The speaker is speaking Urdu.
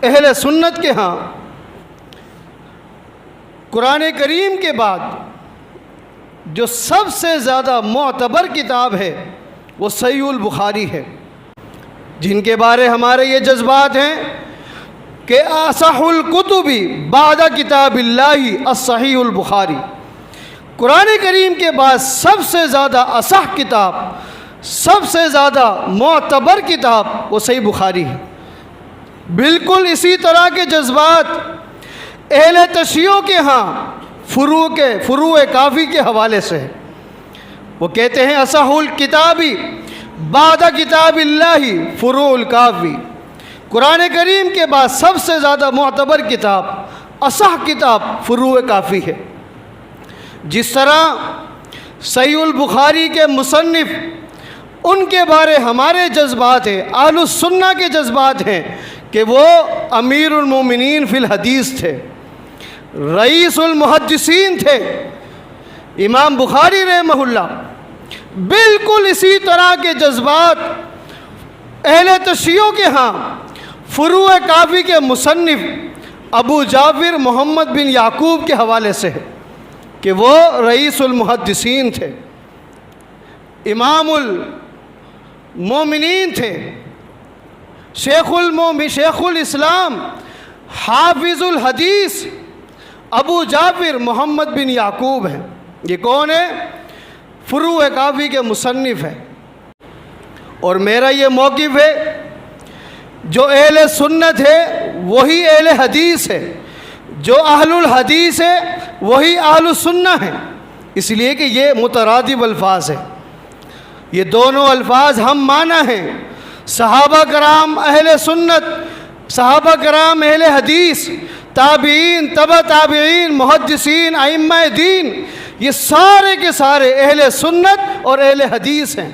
اہل سنت کے ہاں قرآن کریم کے بعد جو سب سے زیادہ معتبر کتاب ہے وہ صحیح البخاری ہے، جن کے بارے ہمارے یہ جذبات ہیں کہ اصح الکتب بعد کتاب اللہ الصحیح البخاری، قرآن کریم کے بعد سب سے زیادہ اصح کتاب، سب سے زیادہ معتبر کتاب وہ صحیح بخاری ہے۔ بالکل اسی طرح کے جذبات اہل تشیع کے ہاں فروع کافی کے حوالے سے وہ کہتے ہیں اصح الکتاب بعد کتاب اللہ فروع الکافی، قرآن کریم کے بعد سب سے زیادہ معتبر کتاب، اصح کتاب فروع کافی ہے۔ جس طرح صحیح البخاری کے مصنف ان کے بارے ہمارے جذبات ہیں، اہل السنہ کے جذبات ہیں کہ وہ امیر المومنین فی الحدیث تھے، رئیس المحدثین تھے امام بخاری رحمہ اللہ۔ بالکل اسی طرح کے جذبات اہل تشیع کے ہاں فروع کافی کے مصنف ابو جعفر محمد بن یعقوب کے حوالے سے ہے کہ وہ رئیس المحدثین تھے، امام المومنین تھے، شیخ الاسلام حافظ الحدیث ابو جعفر محمد بن یعقوب ہیں۔ یہ کون ہے؟ فروع کافی کے مصنف ہیں۔ اور میرا یہ موقف ہے جو اہل سنت ہے وہی اہل حدیث ہے، جو اہل الحدیث ہے وہی اہل السنہ ہے، اس لیے کہ یہ مترادف الفاظ ہیں، یہ دونوں الفاظ ہم معنی ہیں۔ صحابہ کرام اہل سنت، صحابہ کرام اہل حدیث، تابعین، تبع تابعین، محدثین، ائمہ دین، یہ سارے کے سارے اہل سنت اور اہل حدیث ہیں۔